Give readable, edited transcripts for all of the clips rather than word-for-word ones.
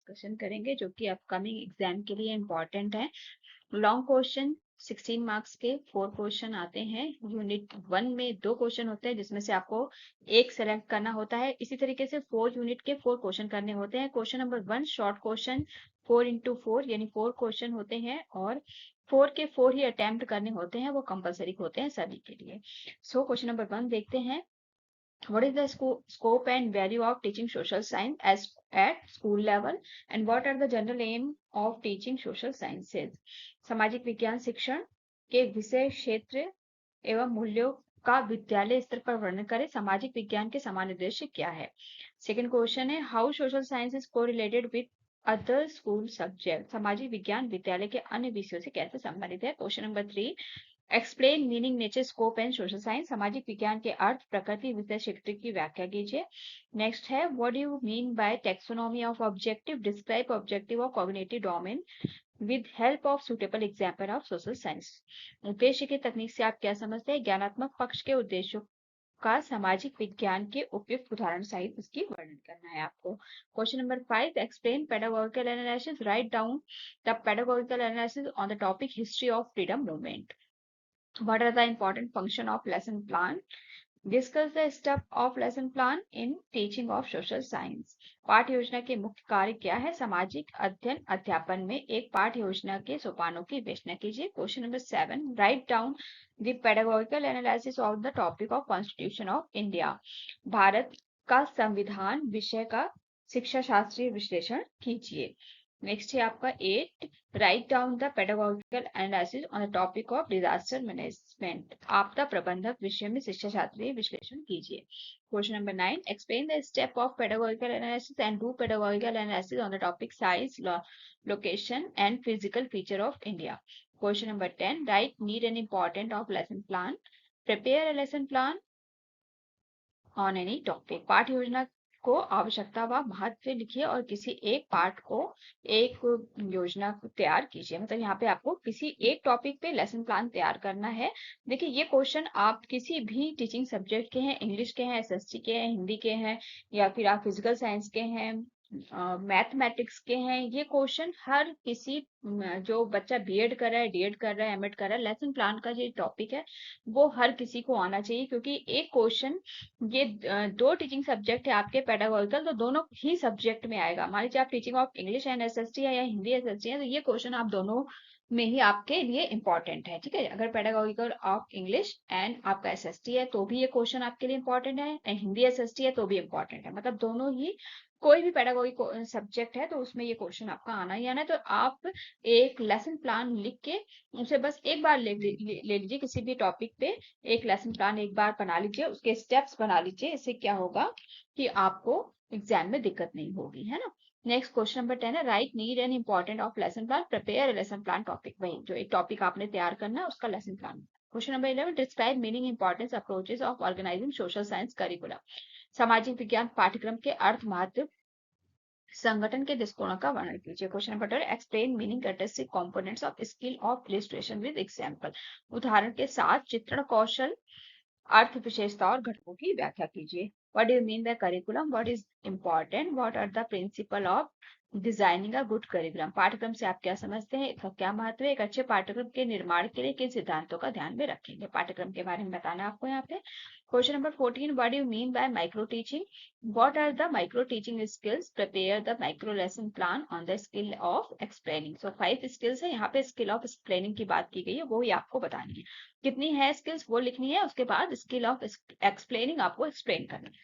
Discussion करेंगे जो कि अपकमिंग एग्जाम के लिए इम्पोर्टेंट है। लॉन्ग क्वेश्चन 16 मार्क्स के 4 क्वेश्चन आते हैं। यूनिट 1 में 2 क्वेश्चन होते हैं जिसमें से आपको एक सेलेक्ट करना होता है। इसी तरीके से 4 यूनिट के 4 क्वेश्चन करने होते हैं। Question number 1 short question 4 into 4 यानी 4 क्वेश्चन होते हैं और 4 के 4 ही अटेम्प्ट करने होते हैं, वो कंपलसरी होते हैं सभी के लिए। सो क्वेश्चन नंबर 1 देखते हैं। What is the scope and value of teaching social science as at school level, and what are the general aim of teaching social sciences? सामाजिक विज्ञान शिक्षण के विषय क्षेत्र एवं मूल्यों का विद्यालय स्तर पर वर्णन करें। सामाजिक विज्ञान के सामान्य उद्देश्य क्या है? सेकंड क्वेश्चन है how social science is correlated with other school subject. सामाजिक विज्ञान विद्यालय के अन्य विषयों से कैसे संबंधित है? Question number 3 explain meaning nature scope and social science. सामाजिक विज्ञान के अर्थ प्रकृति विषय क्षेत्र की व्याख्या कीजिए। नेक्स्ट है what do you mean bye taxonomy of objective, describe objective of cognitive domain with help of suitable example of social science. उद्देश्य की तकनीक से आप क्या समझते हैं? ज्ञानात्मक पक्ष के उद्देश्यों का सामाजिक विज्ञान के उपयुक्त उदाहरण सहित उसकी वर्णन करना है आपको। Question number 5 explain pedagogical analysis, write down the pedagogical analysis on the topic history of freedom movement. What are the important function of lesson plan? Discuss the step of lesson plan in teaching of social science. पाठ योजना के मुख्य कार्य क्या है? सामाजिक अध्ययन अध्यापन में एक पाठ योजना के सोपानों की विवेचना कीजिए। Question number 7 write down the pedagogical analysis of the topic of constitution of India. Bharat का संविधान विषय का शिक्षा शास्त्रीय विश्लेषण कीजिए। नेक्स्ट है आपका 8 write down the pedagogical analysis on the topic of disaster management. आपदा प्रबंधक विषय में शिक्षा शास्त्रीय विश्लेषण कीजिए। Question number 9 explain the step of pedagogical analysis and do pedagogical analysis on the topic size, location and physical feature of India. Question number 10 write need and important of lesson plan, prepare a lesson plan on any topic. पाठ योजना को आवश्यकता व महत्व लिखिए और किसी एक पाठ को एक योजना तैयार कीजिए। मतलब यहाँ पे आपको किसी एक टॉपिक पे लेसन प्लान तैयार करना है। देखिए ये क्वेश्चन आप किसी भी टीचिंग सब्जेक्ट के हैं, इंग्लिश के हैं, एसएसटी के हैं, हिंदी के हैं या फिर आप फिजिकल साइंस के हैं, मैथमेटिक्स के हैं, ये क्वेश्चन हर किसी जो बच्चा बीएड कर रहा है, डीएड कर रहा है, एमएड कर रहा है, लेसन प्लान का जो टॉपिक है वो हर किसी को आना चाहिए। क्योंकि एक क्वेश्चन ये 2 टीचिंग सब्जेक्ट है आपके पेडागोगिकल, तो दोनों ही सब्जेक्ट में आएगा। मान लीजिए आप teaching of English and SST है या हिंदी एसएसटी है, तो ये क्वेश्चन आप दोनों में ही आपके लिए इंपॉर्टेंट है। ठीक है, अगर पेडागोगिकल ऑफ इंग्लिश एंड आपका एसएसटी है तो भी ये क्वेश्चन आपके लिए इंपॉर्टेंट है, एंड हिंदी एसएसटी है तो भी इंपॉर्टेंट है। मतलब दोनों ही कोई भी पेडागोगिक सब्जेक्ट है तो उसमें ये क्वेश्चन आपका आना ही आना है। तो आप एक लेसन प्लान लिख के उसे बस एक बार ले लीजिए, किसी भी टॉपिक पे एक लेसन प्लान एक बार बना लीजिए, उसके स्टेप्स बना लीजिए। इससे क्या होगा कि आपको एग्जाम में दिक्कत नहीं होगी, है ना। नेक्स्ट क्वेश्चन नंबर 10 है right need and important of lesson plan, prepare lesson plan topic. वही जो एक टॉपिक आपने तैयार करना है उसका lesson plan. Question number 11 describe meaning importance approaches of organising social science curriculum. सामाजिक विज्ञान पाठ्यक्रम के अर्थ, महत्व, संगठन के दृष्टिकोण का वर्णन कीजिए। Question number 12 explain meaning characteristic components of skill of illustration with example. उदाहरण के साथ चित्रण कौशल, अर्थ, विशेषता और घटकों की व्याख्या कीजिए। What do you mean by curriculum, what is important, what are the principle of designing a good curriculum. पाठ्यक्रम से आप क्या समझते हैं, इसका क्या महत्व है, एक अच्छे पाठ्यक्रम के निर्माण के लिए किन सिद्धांतों का ध्यान में रखेंगे। पाठ्यक्रम के बारे में बताना है आपको यहाँ पे। Question number 14 what do you mean by micro teaching, what are the micro teaching skills, prepare the micro lesson plan on the skill of explaining. So 5 skills है यहाँ पे, स्किल ऑफ एक्सप्लेनिंग की बात की गई है, वो ही आपको बतानी है। कितनी है स्किल्स वो लिखनी है, उसके बाद स्किल ऑफ एक्सप्लेनिंग आपको एक्सप्लेन करना है।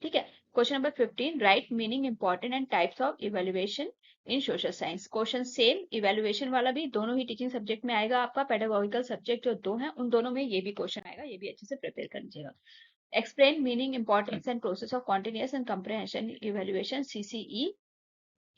ठीक है। Question number 15 right meaning important and types of evaluation in social science. Question same evaluation वाला भी दोनों ही टीचिंग सब्जेक्ट में आएगा। आपका पेडागोगिकल सब्जेक्ट जो 2 है उन दोनों में ये भी क्वेश्चन आएगा, ये भी अच्छे से प्रिपेयर कर लीजिएगा। Explain meaning importance and process of continuous and comprehension evaluation CCE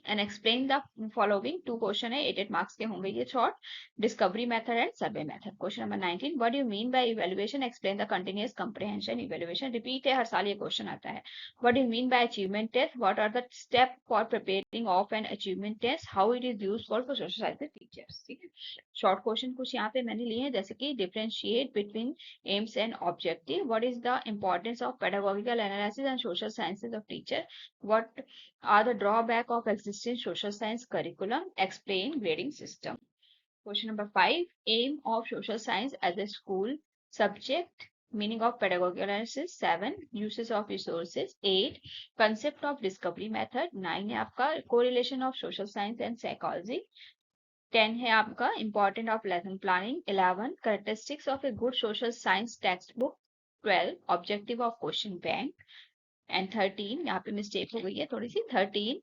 and explain the following. 2 question है, 8 मार्क्स के होंगे ये short, discovery method and survey method. Question number 19 what do you mean by evaluation, explain the continuous comprehension evaluation. Repeat है, हर साल ये question आता है। What do you mean by achievement test, what are the step for preparing of an achievement test, how it is useful for social science teachers. ठीक है, short question कुछ यहाँ पे मैंने लिए हैं, जैसे कि differentiate between aims and objective, what is the importance of pedagogical analysis and social sciences of teacher, what are the drawback of existing social science curriculum. Explain grading system. Question number 5. Aim of social science as a school subject. Meaning of pedagogical analysis. 7. Uses of resources. 8. Concept of discovery method. 9 है आपका correlation of social science and psychology. 10 है आपका important of lesson planning. 11. Characteristics of a good social science textbook. 12. Objective of question bank. And 13 यहाँ पे mistake हो गई है थोड़ी सी. 13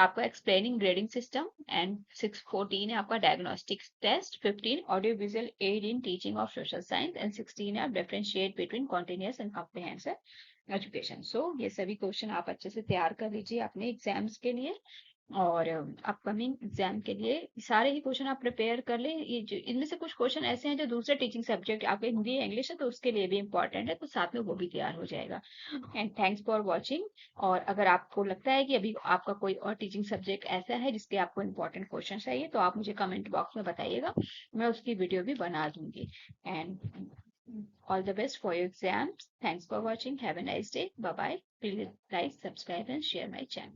आपका एक्सप्लेनिंग ग्रेडिंग सिस्टम. एंड 14 है आपका diagnostic test. 15 audio visual aid in teaching of social science. And 16 है आप differentiate between continuous and comprehensive education. So ये सभी क्वेश्चन आप अच्छे से तैयार कर लीजिए अपने एग्जाम्स के लिए. और अपकमिंग एग्जाम के लिए सारे ही क्वेश्चन आप प्रिपेयर कर लें. ये जो इनमें से कुछ क्वेश्चन ऐसे हैं जो दूसरे टीचिंग सब्जेक्ट आपके हिंदी या इंग्लिश है तो उसके लिए भी इंपॉर्टेंट है, तो साथ में वो भी तैयार हो जाएगा. And thanks for watching. और अगर आपको लगता है कि अभी आपका कोई और टीचिंग सब्जेक्ट ऐसा है जिसके आपको इंपॉर्टेंट क्वेश्चन चाहिए तो आप मुझे कमेंट बॉक्स में बताइएगा, मैं उसकी वीडियो भी बना दूंगी. And all the best for your exams. Thanks for watching. Have a nice day. Bye bye. Please like, subscribe and share my channel.